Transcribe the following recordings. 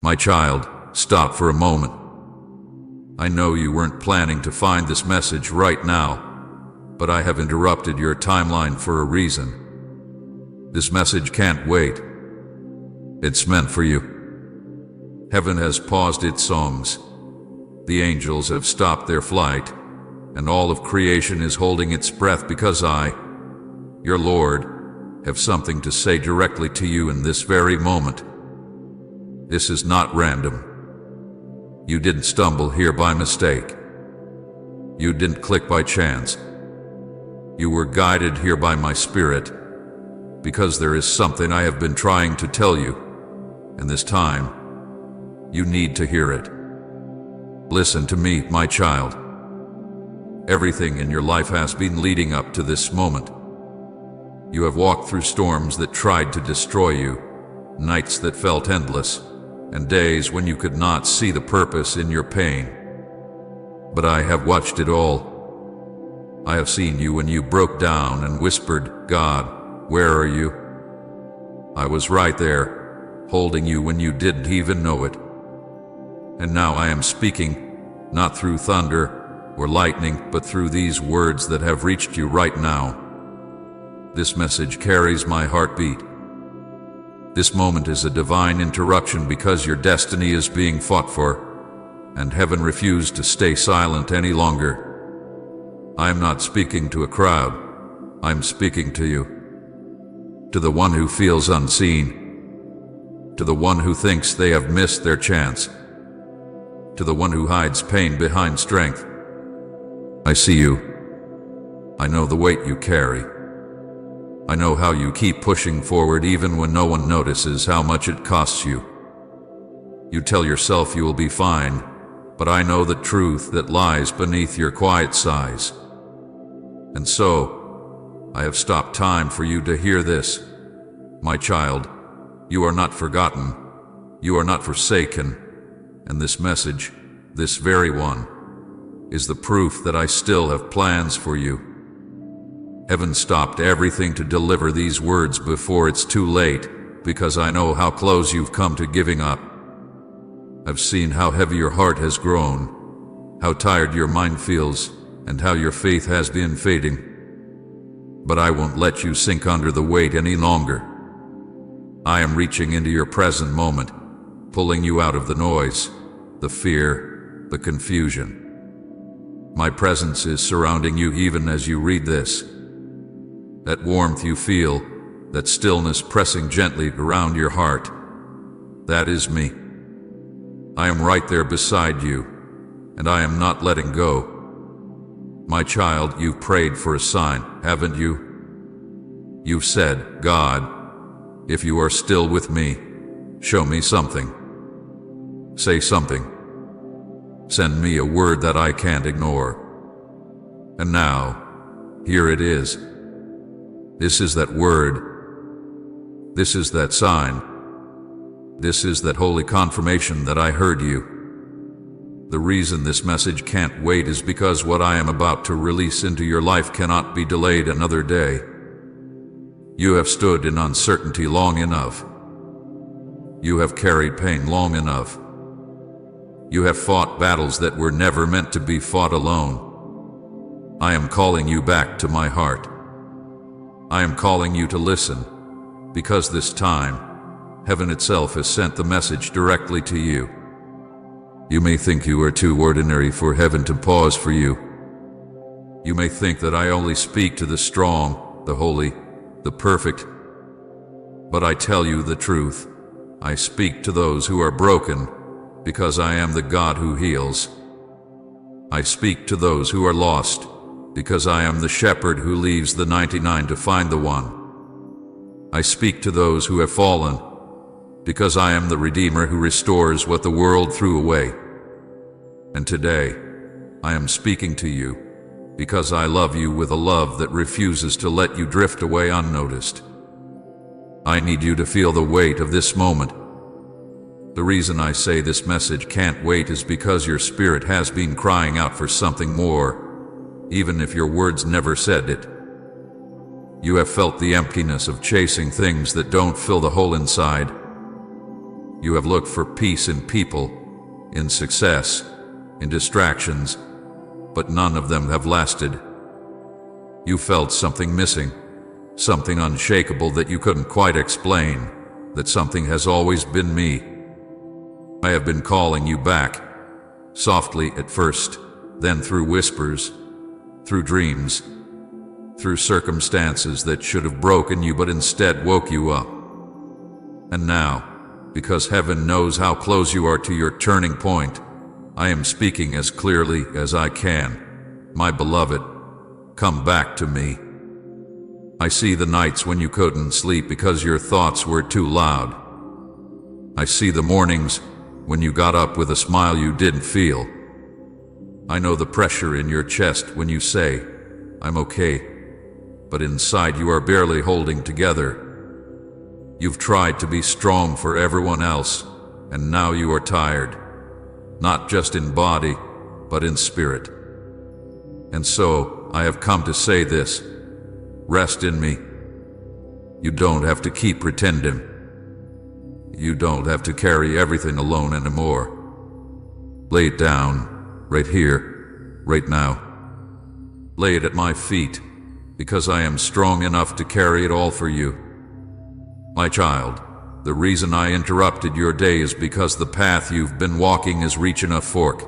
My child, stop for a moment. I know you weren't planning to find this message right now, but I have interrupted your timeline for a reason. This message can't wait. It's meant for you. Heaven has paused its songs. The angels have stopped their flight, and all of creation is holding its breath because I, your Lord, have something to say directly to you in this very moment. This is not random. You didn't stumble here by mistake. You didn't click by chance. You were guided here by my Spirit, because there is something I have been trying to tell you, and this time, you need to hear it. Listen to me, my child. Everything in your life has been leading up to this moment. You have walked through storms that tried to destroy you, nights that felt endless, and days when you could not see the purpose in your pain. But I have watched it all. I have seen you when you broke down and whispered, "God, where are you?" I was right there, holding you when you didn't even know it. And now I am speaking, not through thunder or lightning, but through these words that have reached you right now. This message carries my heartbeat. This moment is a divine interruption because your destiny is being fought for, and heaven refused to stay silent any longer. I am not speaking to a crowd. I am speaking to you. To the one who feels unseen. To the one who thinks they have missed their chance. To the one who hides pain behind strength. I see you. I know the weight you carry. I know how you keep pushing forward even when no one notices how much it costs you. You tell yourself you will be fine, but I know the truth that lies beneath your quiet sighs. And so, I have stopped time for you to hear this. My child, you are not forgotten. You are not forsaken. And this message, this very one, is the proof that I still have plans for you. Heaven stopped everything to deliver these words before it's too late, because I know how close you've come to giving up. I've seen how heavy your heart has grown, how tired your mind feels, and how your faith has been fading. But I won't let you sink under the weight any longer. I am reaching into your present moment, pulling you out of the noise, the fear, the confusion. My presence is surrounding you even as you read this. That warmth you feel, that stillness pressing gently around your heart, that is me. I am right there beside you, and I am not letting go. My child, you've prayed for a sign, haven't you? You've said, "God, if you are still with me, show me something. Say something. Send me a word that I can't ignore." And now, here it is. This is that word. This is that sign. This is that holy confirmation that I heard you. The reason this message can't wait is because what I am about to release into your life cannot be delayed another day. You have stood in uncertainty long enough. You have carried pain long enough. You have fought battles that were never meant to be fought alone. I am calling you back to my heart. I am calling you to listen, because this time, heaven itself has sent the message directly to you. You may think you are too ordinary for heaven to pause for you. You may think that I only speak to the strong, the holy, the perfect. But I tell you the truth. I speak to those who are broken, because I am the God who heals. I speak to those who are lost, because I am the shepherd who leaves the 99 to find the one. I speak to those who have fallen, because I am the Redeemer who restores what the world threw away. And today, I am speaking to you, because I love you with a love that refuses to let you drift away unnoticed. I need you to feel the weight of this moment. The reason I say this message can't wait is because your spirit has been crying out for something more, even if your words never said it. You have felt the emptiness of chasing things that don't fill the hole inside. You have looked for peace in people, in success, in distractions, but none of them have lasted. You felt something missing, something unshakable that you couldn't quite explain, that something has always been me. I have been calling you back, softly at first, then through whispers, through dreams, through circumstances that should have broken you but instead woke you up. And now, because heaven knows how close you are to your turning point, I am speaking as clearly as I can. My beloved, come back to me. I see the nights when you couldn't sleep because your thoughts were too loud. I see the mornings when you got up with a smile you didn't feel. I know the pressure in your chest when you say, I'm okay, but inside you are barely holding together. You've tried to be strong for everyone else, and now you are tired, not just in body, but in spirit. And so, I have come to say this: rest in me. You don't have to keep pretending. You don't have to carry everything alone anymore. Lay it down, right here, right now. Lay it at my feet, because I am strong enough to carry it all for you. My child, the reason I interrupted your day is because the path you've been walking is reaching a fork.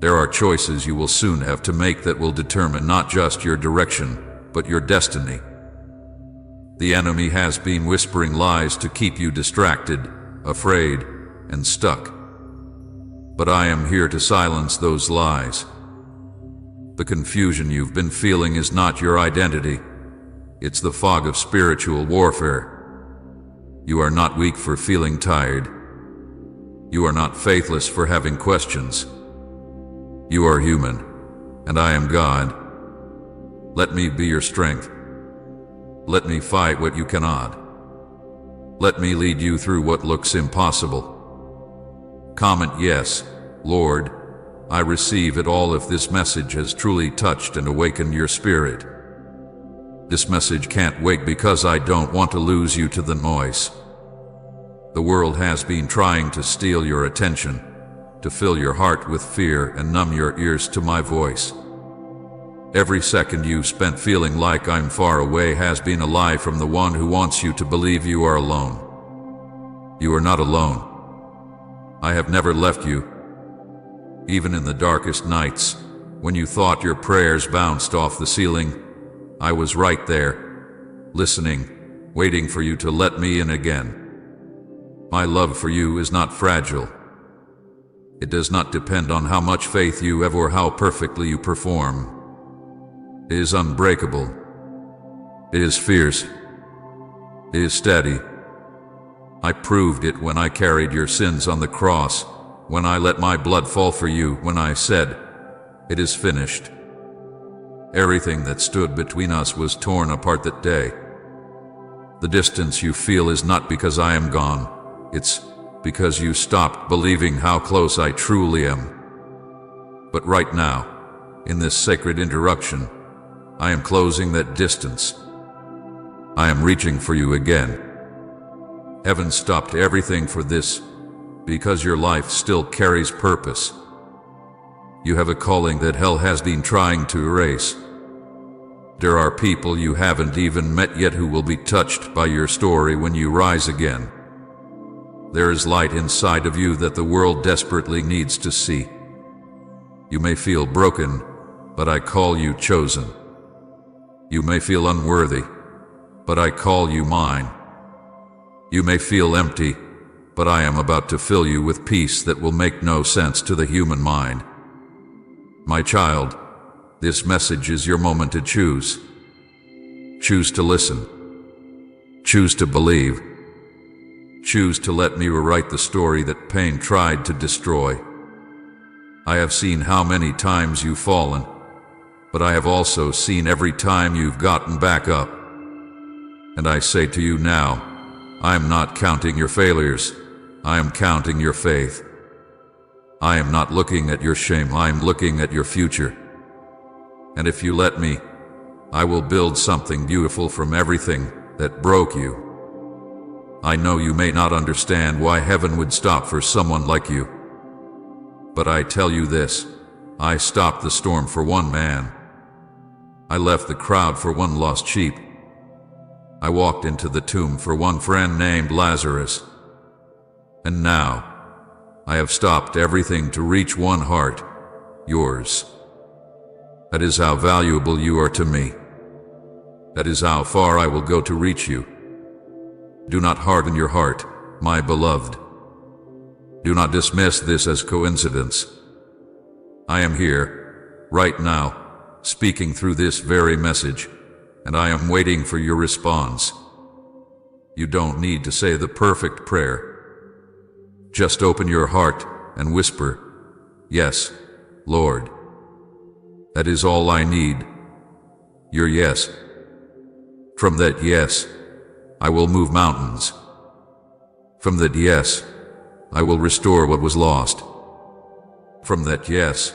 There are choices you will soon have to make that will determine not just your direction, but your destiny. The enemy has been whispering lies to keep you distracted, afraid, and stuck. But I am here to silence those lies. The confusion you've been feeling is not your identity. It's the fog of spiritual warfare. You are not weak for feeling tired. You are not faithless for having questions. You are human, and I am God. Let me be your strength. Let me fight what you cannot. Let me lead you through what looks impossible. Comment yes, Lord, I receive it all if this message has truly touched and awakened your spirit. This message can't wait because I don't want to lose you to the noise. The world has been trying to steal your attention, to fill your heart with fear and numb your ears to my voice. Every second you've spent feeling like I'm far away has been a lie from the one who wants you to believe you are alone. You are not alone. I have never left you. Even in the darkest nights, when you thought your prayers bounced off the ceiling, I was right there, listening, waiting for you to let me in again. My love for you is not fragile. It does not depend on how much faith you have or how perfectly you perform. It is unbreakable. It is fierce. It is steady. I proved it when I carried your sins on the cross, when I let my blood fall for you, when I said, it is finished. Everything that stood between us was torn apart that day. The distance you feel is not because I am gone. It's because you stopped believing how close I truly am. But right now, in this sacred interruption, I am closing that distance. I am reaching for you again. Heaven stopped everything for this, because your life still carries purpose. You have a calling that hell has been trying to erase. There are people you haven't even met yet who will be touched by your story when you rise again. There is light inside of you that the world desperately needs to see. You may feel broken, but I call you chosen. You may feel unworthy, but I call you mine. You may feel empty, but I am about to fill you with peace that will make no sense to the human mind. My child, this message is your moment to choose. Choose to listen. Choose to believe. Choose to let me rewrite the story that pain tried to destroy. I have seen how many times you've fallen, but I have also seen every time you've gotten back up. And I say to you now, I am not counting your failures, I am counting your faith. I am not looking at your shame, I am looking at your future. And if you let me, I will build something beautiful from everything that broke you. I know you may not understand why heaven would stop for someone like you. But I tell you this, I stopped the storm for one man. I left the crowd for one lost sheep. I walked into the tomb for one friend named Lazarus. And now, I have stopped everything to reach one heart, yours. That is how valuable you are to me. That is how far I will go to reach you. Do not harden your heart, my beloved. Do not dismiss this as coincidence. I am here, right now, speaking through this very message, and I am waiting for your response. You don't need to say the perfect prayer. Just open your heart and whisper, "Yes, Lord." That is all I need. Your yes. From that yes, I will move mountains. From that yes, I will restore what was lost. From that yes,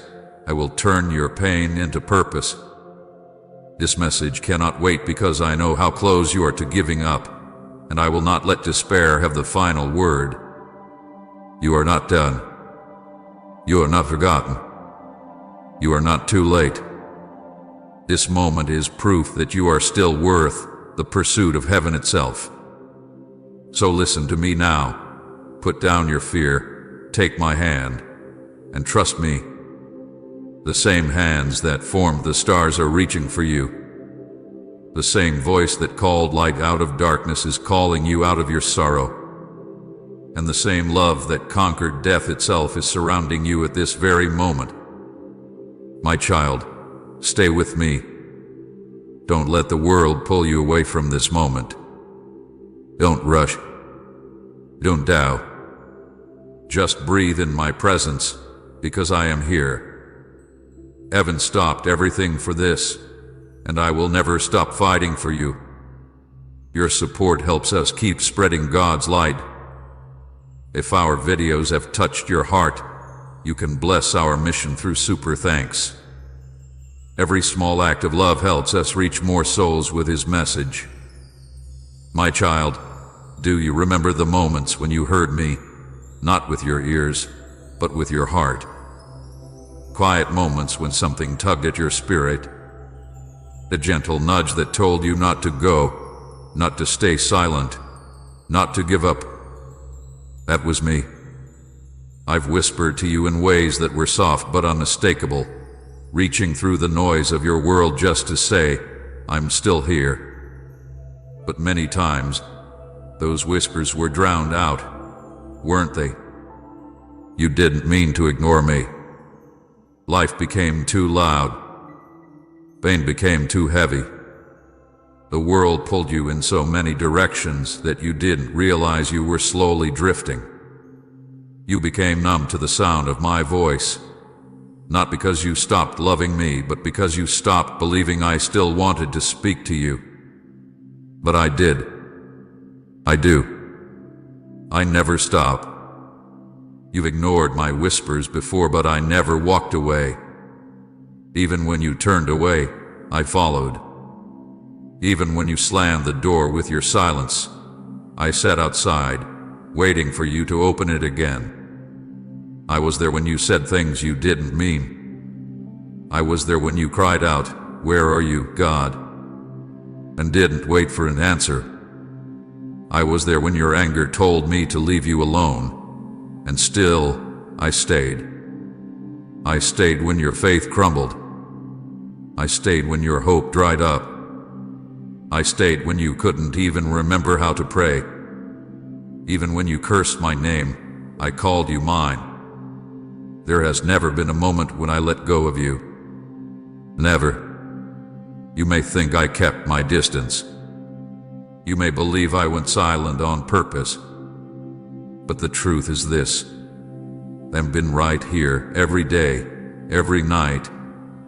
I will turn your pain into purpose. This message cannot wait because I know how close you are to giving up, and I will not let despair have the final word. You are not done. You are not forgotten. You are not too late. This moment is proof that you are still worth the pursuit of heaven itself. So listen to me now. Put down your fear, take my hand, and trust me. The same hands that formed the stars are reaching for you. The same voice that called light out of darkness is calling you out of your sorrow. And the same love that conquered death itself is surrounding you at this very moment. My child, stay with me. Don't let the world pull you away from this moment. Don't rush. Don't doubt. Just breathe in my presence, because I am here. Heaven stopped everything for this, and I will never stop fighting for you. Your support helps us keep spreading God's light. If our videos have touched your heart, you can bless our mission through super thanks. Every small act of love helps us reach more souls with His message. My child, do you remember the moments when you heard me, not with your ears, but with your heart? Quiet moments when something tugged at your spirit. The gentle nudge that told you not to go, not to stay silent, not to give up. That was me. I've whispered to you in ways that were soft but unmistakable, reaching through the noise of your world just to say, I'm still here. But many times, those whispers were drowned out, weren't they? You didn't mean to ignore me. Life became too loud. Pain became too heavy. The world pulled you in so many directions that you didn't realize you were slowly drifting. You became numb to the sound of my voice. Not because you stopped loving me, but because you stopped believing I still wanted to speak to you. But I did. I do. I never stop. You've ignored my whispers before, but I never walked away. Even when you turned away, I followed. Even when you slammed the door with your silence, I sat outside, waiting for you to open it again. I was there when you said things you didn't mean. I was there when you cried out, "Where are you, God?" and didn't wait for an answer. I was there when your anger told me to leave you alone, and still, I stayed. I stayed when your faith crumbled. I stayed when your hope dried up. I stayed when you couldn't even remember how to pray. Even when you cursed my name, I called you mine. There has never been a moment when I let go of you. Never. You may think I kept my distance. You may believe I went silent on purpose. But the truth is this. I've been right here every day, every night,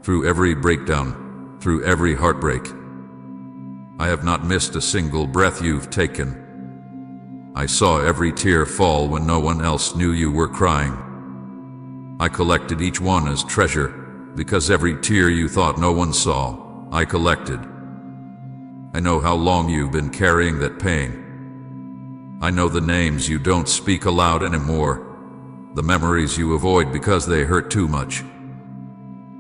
through every breakdown, through every heartbreak. I have not missed a single breath you've taken. I saw every tear fall when no one else knew you were crying. I collected each one as treasure, because every tear you thought no one saw, I collected. I know how long you've been carrying that pain. I know the names you don't speak aloud anymore, the memories you avoid because they hurt too much.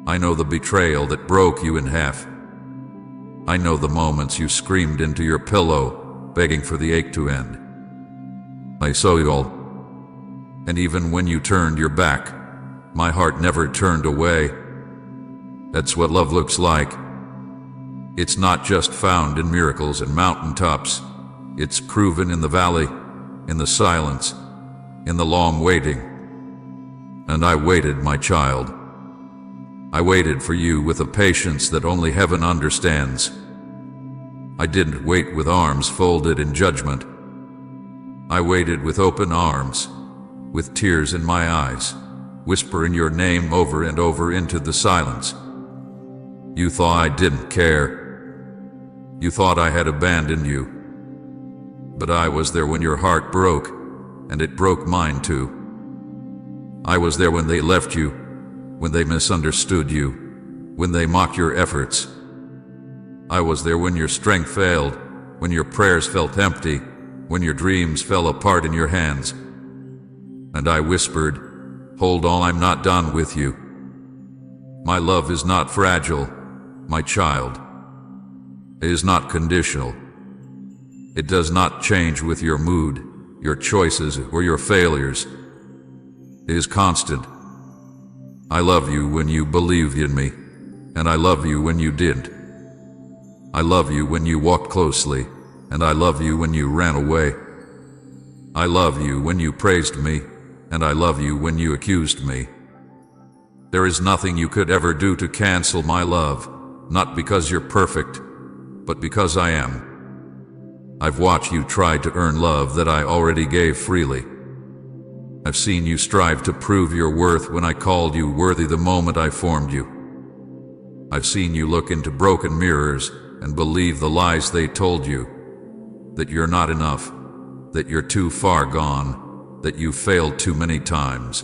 I know the betrayal that broke you in half. I know the moments you screamed into your pillow, begging for the ache to end. I saw you all. And even when you turned your back, my heart never turned away. That's what love looks like. It's not just found in miracles and mountaintops. It's proven in the valley, in the silence, in the long waiting. And I waited, my child. I waited for you with a patience that only heaven understands. I didn't wait with arms folded in judgment. I waited with open arms, with tears in my eyes, whispering your name over and over into the silence. You thought I didn't care. You thought I had abandoned you. But I was there when your heart broke, and it broke mine too. I was there when they left you, when they misunderstood you, when they mocked your efforts. I was there when your strength failed, when your prayers felt empty, when your dreams fell apart in your hands. And I whispered, "Hold on, I'm not done with you. My love is not fragile, my child. It is not conditional. It does not change with your mood, your choices, or your failures. It is constant. I love you when you believed in me, and I love you when you didn't. I love you when you walked closely, and I love you when you ran away. I love you when you praised me, and I love you when you accused me. There is nothing you could ever do to cancel my love, not because you're perfect, but because I am. I've watched you try to earn love that I already gave freely. I've seen you strive to prove your worth when I called you worthy the moment I formed you. I've seen you look into broken mirrors and believe the lies they told you, that you're not enough, that you're too far gone, that you failed too many times.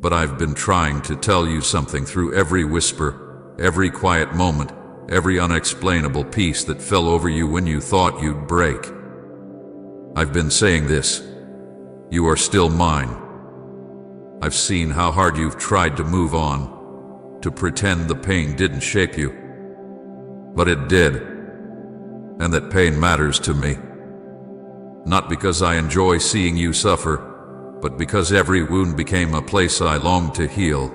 But I've been trying to tell you something through every whisper, every quiet moment, every unexplainable peace that fell over you when you thought you'd break. I've been saying this: you are still mine. I've seen how hard you've tried to move on, to pretend the pain didn't shape you. But it did, and that pain matters to me. Not because I enjoy seeing you suffer, but because every wound became a place I longed to heal.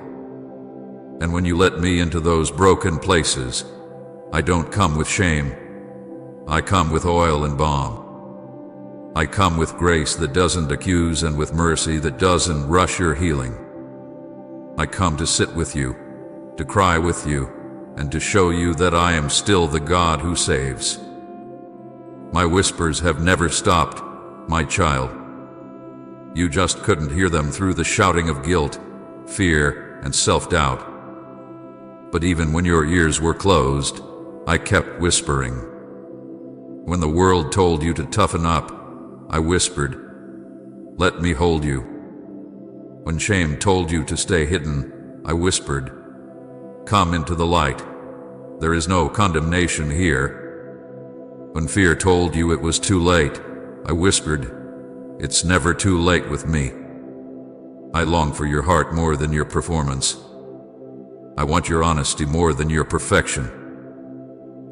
And when you let me into those broken places, I don't come with shame. I come with oil and balm. I come with grace that doesn't accuse and with mercy that doesn't rush your healing. I come to sit with you, to cry with you, and to show you that I am still the God who saves. My whispers have never stopped, my child. You just couldn't hear them through the shouting of guilt, fear, and self-doubt. But even when your ears were closed, I kept whispering. When the world told you to toughen up, I whispered, "Let me hold you." When shame told you to stay hidden, I whispered, "Come into the light. There is no condemnation here." When fear told you it was too late, I whispered, "It's never too late with me." I long for your heart more than your performance. I want your honesty more than your perfection.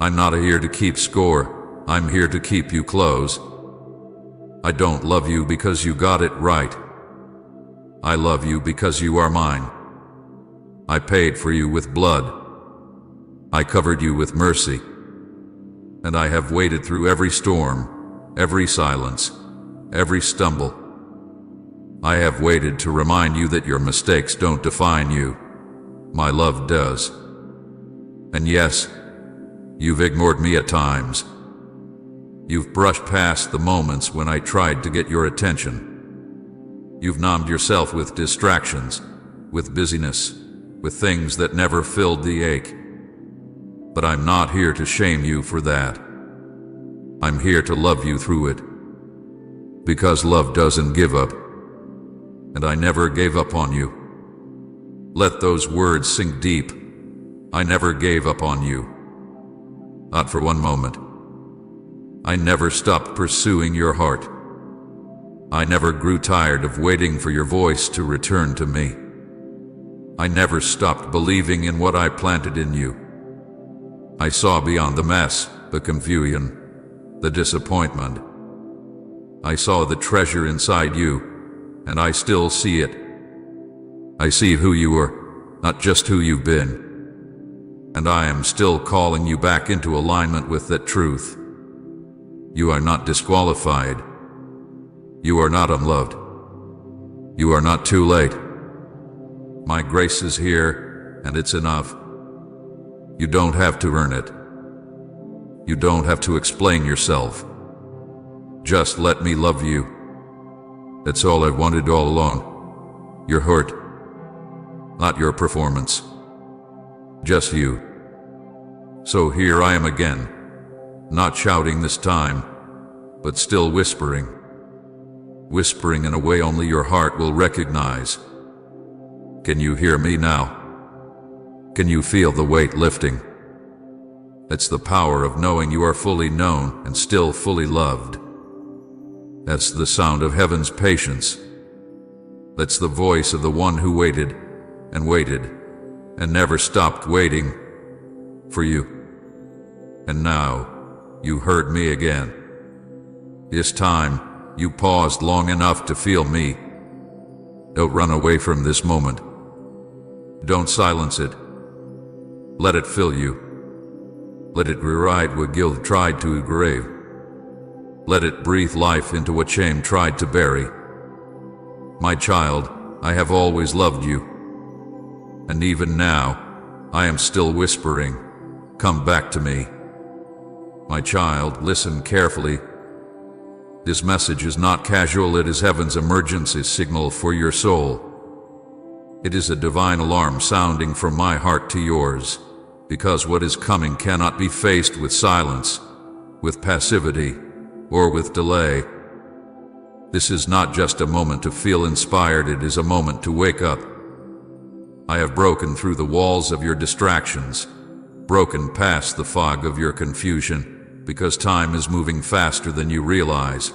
I'm not here to keep score, I'm here to keep you close. I don't love you because you got it right. I love you because you are mine. I paid for you with blood. I covered you with mercy. And I have waited through every storm, every silence, every stumble. I have waited to remind you that your mistakes don't define you. My love does. And yes, you've ignored me at times. You've brushed past the moments when I tried to get your attention. You've numbed yourself with distractions, with busyness, with things that never filled the ache. But I'm not here to shame you for that. I'm here to love you through it. Because love doesn't give up. And I never gave up on you. Let those words sink deep. I never gave up on you. Not for one moment. I never stopped pursuing your heart. I never grew tired of waiting for your voice to return to me. I never stopped believing in what I planted in you. I saw beyond the mess, the confusion, the disappointment. I saw the treasure inside you, and I still see it. I see who you are, not just who you've been. And I am still calling you back into alignment with that truth. You are not disqualified. You are not unloved. You are not too late. My grace is here, and it's enough. You don't have to earn it. You don't have to explain yourself. Just let me love you. That's all I've wanted all along. Your heart, not your performance. Just you. So here I am again, not shouting this time, but still whispering. Whispering in a way only your heart will recognize. Can you hear me now? Can you feel the weight lifting? That's the power of knowing you are fully known and still fully loved. That's the sound of heaven's patience. That's the voice of the one who waited and waited and never stopped waiting for you. And now, you heard me again. This time, you paused long enough to feel me. Don't run away from this moment. Don't silence it. Let it fill you. Let it rewrite what guilt tried to engrave. Let it breathe life into what shame tried to bury. My child, I have always loved you. And even now, I am still whispering, come back to me. My child, listen carefully. This message is not casual, it is heaven's emergency signal for your soul. It is a divine alarm sounding from my heart to yours, because what is coming cannot be faced with silence, with passivity, or with delay. This is not just a moment to feel inspired, it is a moment to wake up. I have broken through the walls of your distractions, broken past the fog of your confusion, because time is moving faster than you realize,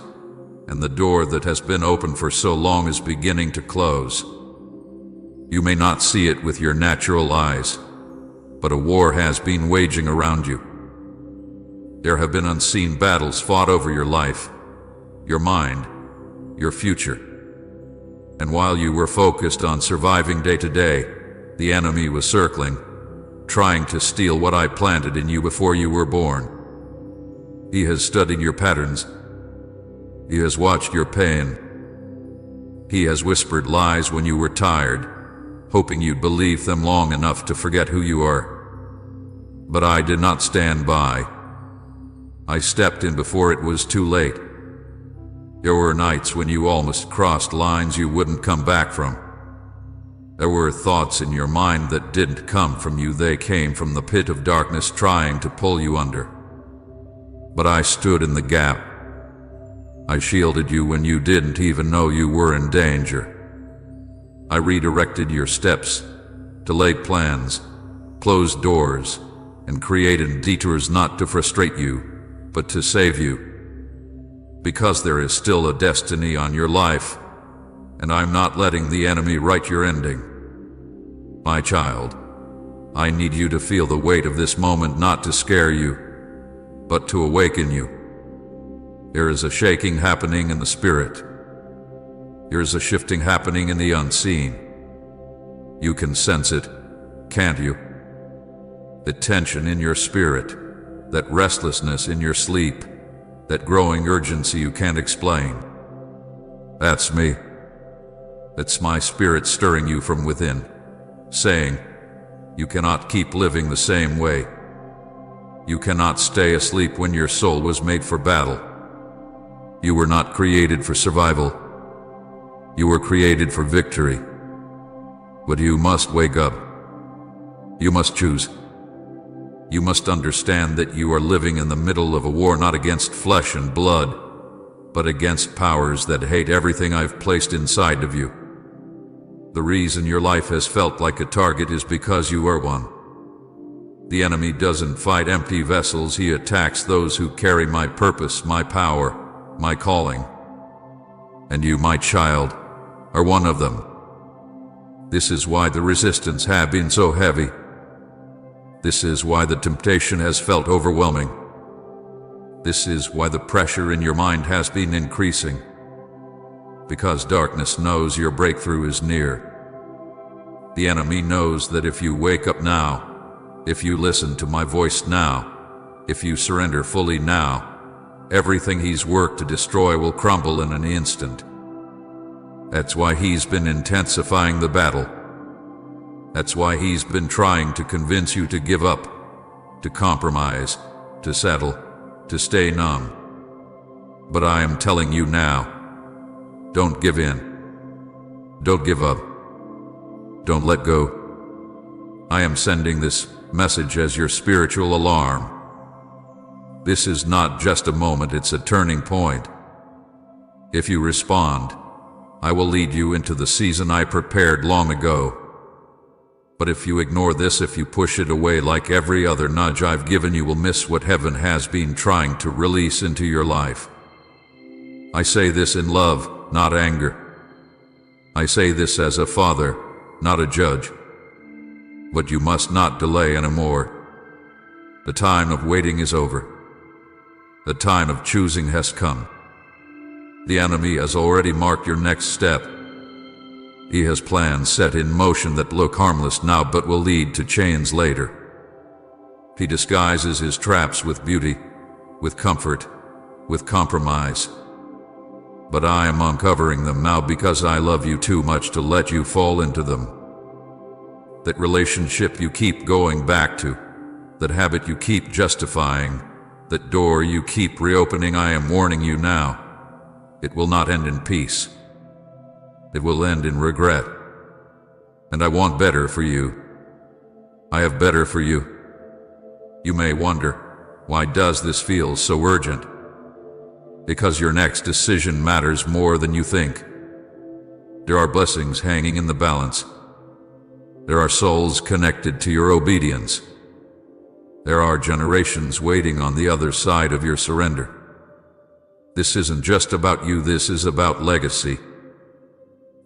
and the door that has been open for so long is beginning to close. You may not see it with your natural eyes, but a war has been waging around you. There have been unseen battles fought over your life, your mind, your future. And while you were focused on surviving day to day, the enemy was circling, trying to steal what I planted in you before you were born. He has studied your patterns. He has watched your pain. He has whispered lies when you were tired, hoping you'd believe them long enough to forget who you are. But I did not stand by. I stepped in before it was too late. There were nights when you almost crossed lines you wouldn't come back from. There were thoughts in your mind that didn't come from you, they came from the pit of darkness trying to pull you under. But I stood in the gap. I shielded you when you didn't even know you were in danger. I redirected your steps, delayed plans, closed doors, and created detours not to frustrate you, but to save you. Because there is still a destiny on your life, and I'm not letting the enemy write your ending. My child, I need you to feel the weight of this moment, not to scare you, but to awaken you. There is a shaking happening in the spirit. There is a shifting happening in the unseen. You can sense it, can't you? The tension in your spirit, that restlessness in your sleep, that growing urgency you can't explain. That's me. That's my spirit stirring you from within, saying, you cannot keep living the same way. You cannot stay asleep when your soul was made for battle. You were not created for survival. You were created for victory. But you must wake up. You must choose. You must understand that you are living in the middle of a war not against flesh and blood, but against powers that hate everything I've placed inside of you. The reason your life has felt like a target is because you are one. The enemy doesn't fight empty vessels, he attacks those who carry my purpose, my power, my calling. And you, my child, are one of them. This is why the resistance has been so heavy. This is why the temptation has felt overwhelming. This is why the pressure in your mind has been increasing. Because darkness knows your breakthrough is near. The enemy knows that if you wake up now, if you listen to my voice now, if you surrender fully now, everything he's worked to destroy will crumble in an instant. That's why he's been intensifying the battle. That's why he's been trying to convince you to give up, to compromise, to settle, to stay numb. But I am telling you now, don't give in. Don't give up. Don't let go. I am sending this message as your spiritual alarm. This is not just a moment, it's a turning point. If you respond, I will lead you into the season I prepared long ago. But if you ignore this, if you push it away like every other nudge I've given, you will miss what heaven has been trying to release into your life. I say this in love, not anger. I say this as a father, not a judge. But you must not delay anymore. The time of waiting is over. The time of choosing has come. The enemy has already marked your next step. He has plans set in motion that look harmless now but will lead to chains later. He disguises his traps with beauty, with comfort, with compromise. But I am uncovering them now because I love you too much to let you fall into them. That relationship you keep going back to, that habit you keep justifying, that door you keep reopening, I am warning you now. It will not end in peace. It will end in regret. And I want better for you. I have better for you. You may wonder, why does this feel so urgent? Because your next decision matters more than you think. There are blessings hanging in the balance. There are souls connected to your obedience. There are generations waiting on the other side of your surrender. This isn't just about you, this is about legacy.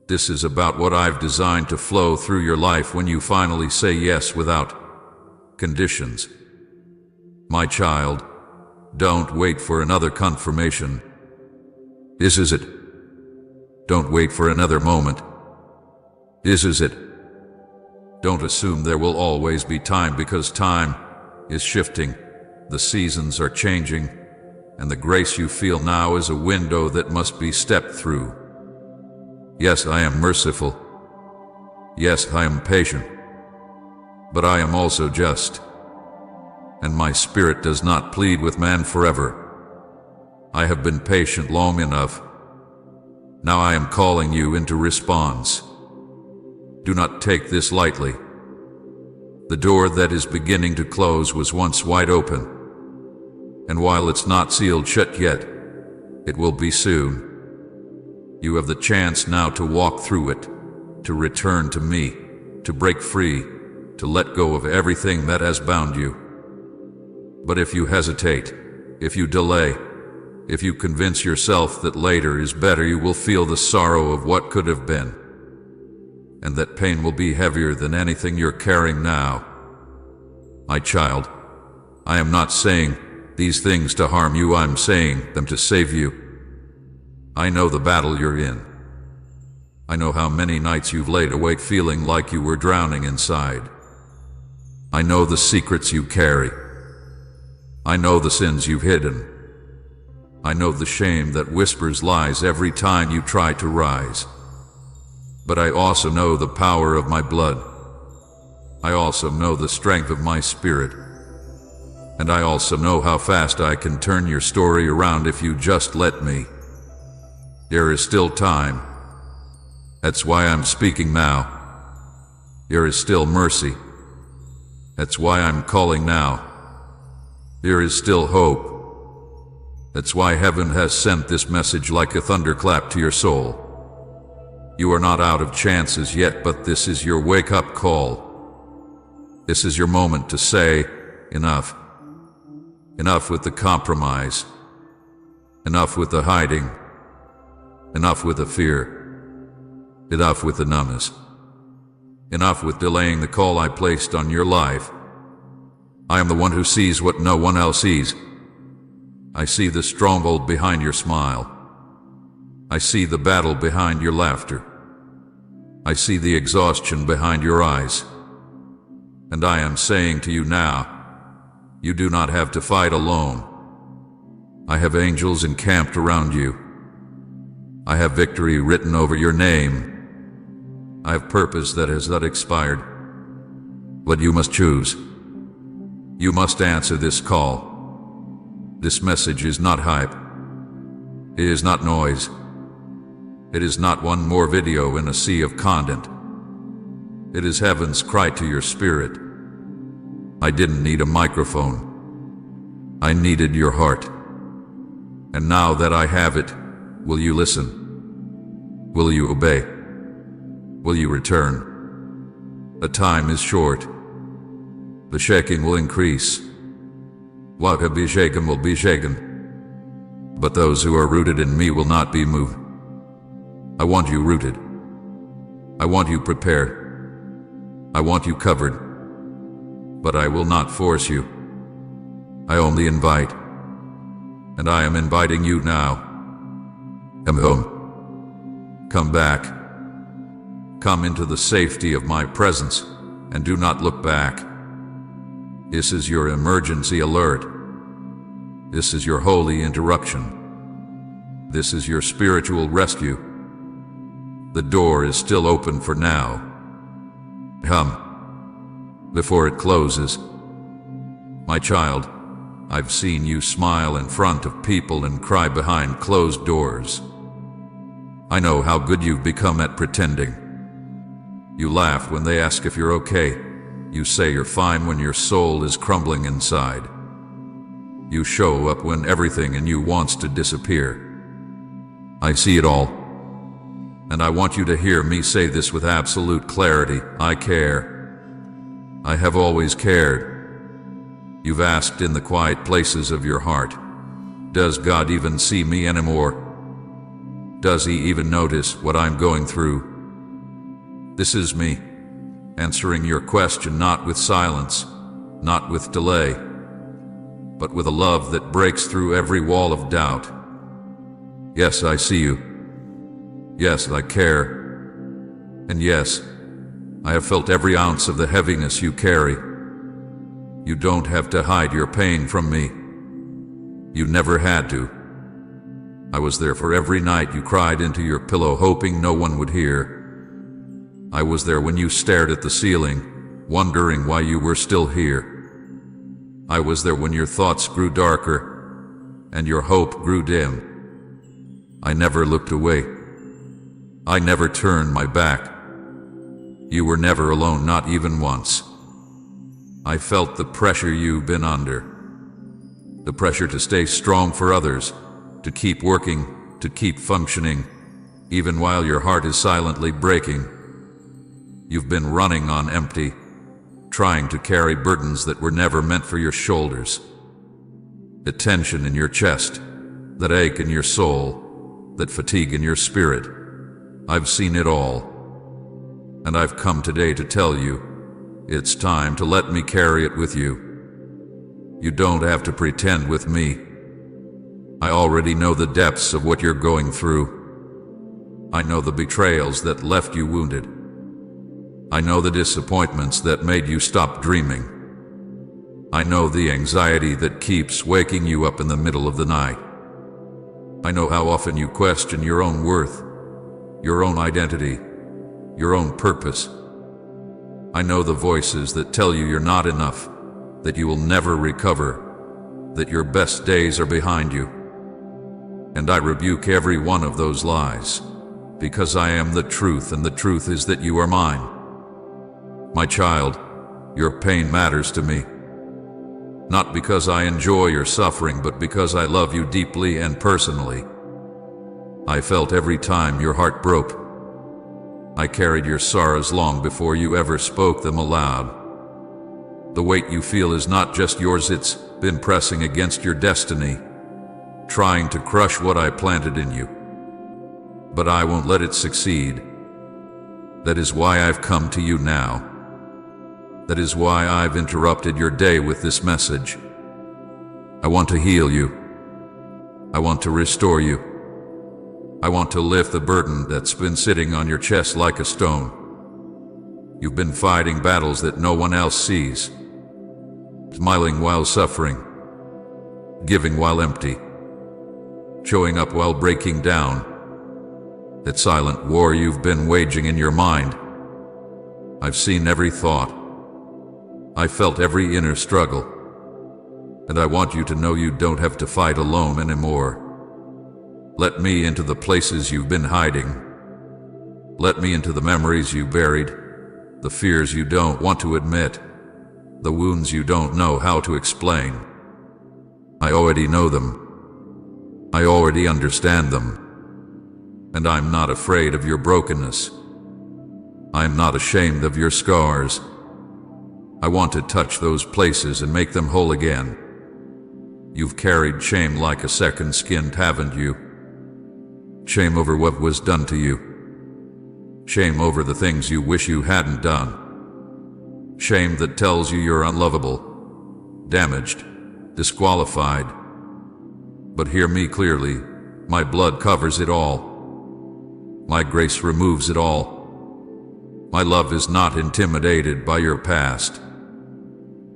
This is about what I've designed to flow through your life when you finally say yes without conditions. My child, don't wait for another confirmation. This is it. Don't wait for another moment. This is it. Don't assume there will always be time, because time is shifting, the seasons are changing, and the grace you feel now is a window that must be stepped through. Yes, I am merciful. Yes, I am patient. But I am also just. And my spirit does not plead with man forever. I have been patient long enough. Now I am calling you into response. Do not take this lightly. The door that is beginning to close was once wide open. And while it's not sealed shut yet, it will be soon. You have the chance now to walk through it, to return to me, to break free, to let go of everything that has bound you. But if you hesitate, if you delay, if you convince yourself that later is better, you will feel the sorrow of what could have been. And that pain will be heavier than anything you're carrying now. My child, I am not saying these things to harm you, I'm saying them to save you. I know the battle you're in. I know how many nights you've laid awake feeling like you were drowning inside. I know the secrets you carry. I know the sins you've hidden. I know the shame that whispers lies every time you try to rise. But I also know the power of my blood. I also know the strength of my spirit. And I also know how fast I can turn your story around if you just let me. There is still time. That's why I'm speaking now. There is still mercy. That's why I'm calling now. There is still hope. That's why heaven has sent this message like a thunderclap to your soul. You are not out of chances yet, but this is your wake-up call. This is your moment to say, enough. Enough with the compromise. Enough with the hiding. Enough with the fear. Enough with the numbness. Enough with delaying the call I placed on your life. I am the one who sees what no one else sees. I see the stronghold behind your smile. I see the battle behind your laughter. I see the exhaustion behind your eyes. And I am saying to you now, you do not have to fight alone. I have angels encamped around you. I have victory written over your name. I have purpose that has not expired. But you must choose. You must answer this call. This message is not hype. It is not noise. It is not one more video in a sea of content. It is heaven's cry to your spirit. I didn't need a microphone. I needed your heart. And now that I have it, will you listen? Will you obey? Will you return? The time is short. The shaking will increase. What can be shaken will be shaken. But those who are rooted in me will not be moved. I want you rooted. I want you prepared. I want you covered. But I will not force you. I only invite. And I am inviting you now. Come home. Come back. Come into the safety of my presence, and do not look back. This is your emergency alert. This is your holy interruption. This is your spiritual rescue. The door is still open for now. Come, before it closes. My child, I've seen you smile in front of people and cry behind closed doors. I know how good you've become at pretending. You laugh when they ask if you're okay. You say you're fine when your soul is crumbling inside. You show up when everything in you wants to disappear. I see it all. And I want you to hear me say this with absolute clarity. I care. I have always cared. You've asked in the quiet places of your heart, does God even see me anymore? Does he even notice what I'm going through? This is me, answering your question not with silence, not with delay, but with a love that breaks through every wall of doubt. Yes, I see you. Yes, I care. And yes, I have felt every ounce of the heaviness you carry. You don't have to hide your pain from me. You never had to. I was there for every night you cried into your pillow hoping no one would hear. I was there when you stared at the ceiling, wondering why you were still here. I was there when your thoughts grew darker and your hope grew dim. I never looked away. I never turned my back. You were never alone, not even once. I felt the pressure you've been under. The pressure to stay strong for others, to keep working, to keep functioning, even while your heart is silently breaking. You've been running on empty, trying to carry burdens that were never meant for your shoulders. The tension in your chest, that ache in your soul, that fatigue in your spirit. I've seen it all. And I've come today to tell you, it's time to let me carry it with you. You don't have to pretend with me. I already know the depths of what you're going through. I know the betrayals that left you wounded. I know the disappointments that made you stop dreaming. I know the anxiety that keeps waking you up in the middle of the night. I know how often you question your own worth, your own identity, your own purpose. I know the voices that tell you you're not enough, that you will never recover, that your best days are behind you. And I rebuke every one of those lies, because I am the truth, and the truth is that you are mine. My child, your pain matters to me. Not because I enjoy your suffering, but because I love you deeply and personally. I felt every time your heart broke. I carried your sorrows long before you ever spoke them aloud. The weight you feel is not just yours, it's been pressing against your destiny, trying to crush what I planted in you. but I won't let it succeed. That is why I've come to you now. That is why I've interrupted your day with this message. I want to heal you. I want to restore you. I want to lift the burden that's been sitting on your chest like a stone. You've been fighting battles that no one else sees, smiling while suffering, giving while empty, showing up while breaking down. That silent war you've been waging in your mind. I've seen every thought. I felt every inner struggle. And I want you to know you don't have to fight alone anymore. Let me into the places you've been hiding. Let me into the memories you buried, the fears you don't want to admit, the wounds you don't know how to explain. I already know them. I already understand them. And I'm not afraid of your brokenness. I'm not ashamed of your scars. I want to touch those places and make them whole again. You've carried shame like a second skin, haven't you? Shame over what was done to you. Shame over the things you wish you hadn't done. Shame that tells you you're unlovable, damaged, disqualified. But hear me clearly, my blood covers it all. My grace removes it all. My love is not intimidated by your past.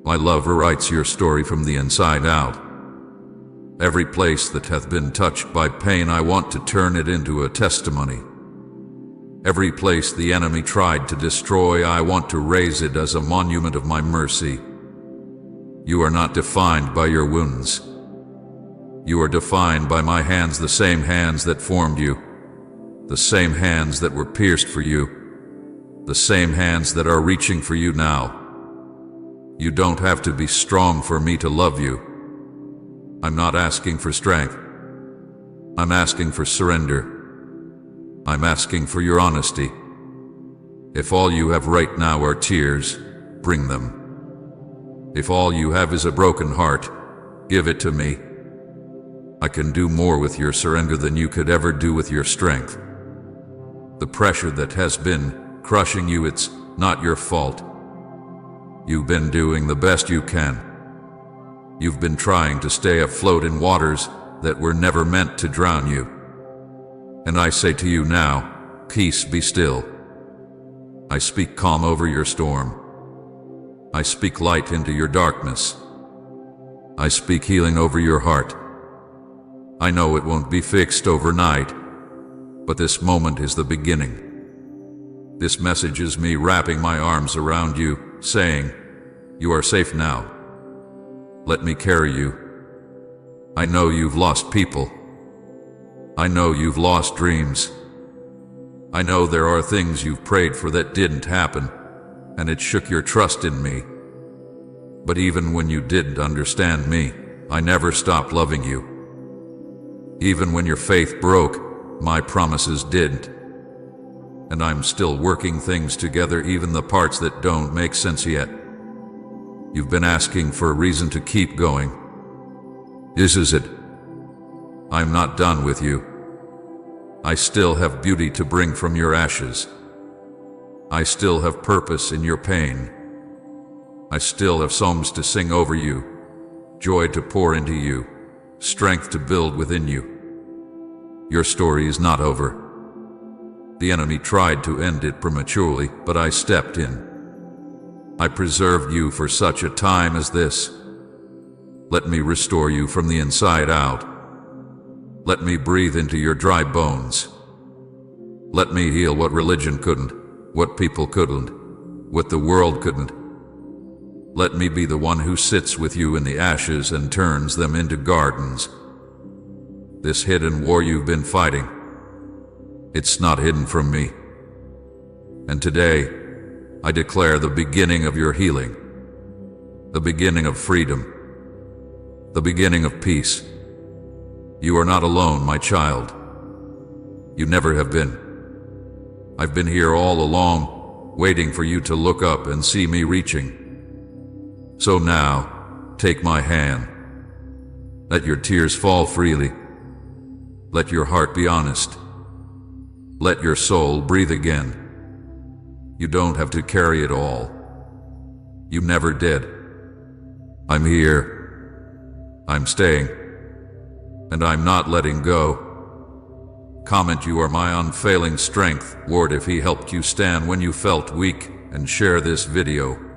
My love rewrites your story from the inside out. Every place that hath been touched by pain, I want to turn it into a testimony. Every place the enemy tried to destroy, I want to raise it as a monument of my mercy. You are not defined by your wounds. You are defined by my hands, the same hands that formed you, the same hands that were pierced for you, the same hands that are reaching for you now. You don't have to be strong for me to love you. I'm not asking for strength. I'm asking for surrender. I'm asking for your honesty. If all you have right now are tears, bring them. If all you have is a broken heart, give it to me. I can do more with your surrender than you could ever do with your strength. The pressure that has been crushing you, it's not your fault. You've been doing the best you can. You've been trying to stay afloat in waters that were never meant to drown you. And I say to you now, peace, be still. I speak calm over your storm. I speak light into your darkness. I speak healing over your heart. I know it won't be fixed overnight, but this moment is the beginning. This message is me wrapping my arms around you, saying, you are safe now. Let me carry you. I know you've lost people. I know you've lost dreams. I know there are things you've prayed for that didn't happen, and it shook your trust in me. But even when you didn't understand me, I never stopped loving you. Even when your faith broke, my promises didn't. And I'm still working things together, even the parts that don't make sense yet. You've been asking for a reason to keep going. This is it. I'm not done with you. I still have beauty to bring from your ashes. I still have purpose in your pain. I still have psalms to sing over you, joy to pour into you, strength to build within you. Your story is not over. The enemy tried to end it prematurely, but I stepped in. I preserved you for such a time as this. Let me restore you from the inside out. Let me breathe into your dry bones. Let me heal what religion couldn't, what people couldn't, what the world couldn't. Let me be the one who sits with you in the ashes and turns them into gardens. This hidden war you've been fighting, it's not hidden from me. And today, I declare the beginning of your healing, the beginning of freedom, the beginning of peace. You are not alone, my child. You never have been. I've been here all along, waiting for you to look up and see me reaching. So now, take my hand. Let your tears fall freely. Let your heart be honest. Let your soul breathe again. You don't have to carry it all. You never did. I'm here. I'm staying. And I'm not letting go. Comment you are my unfailing strength. Ward if he helped you stand when you felt weak, and share this video.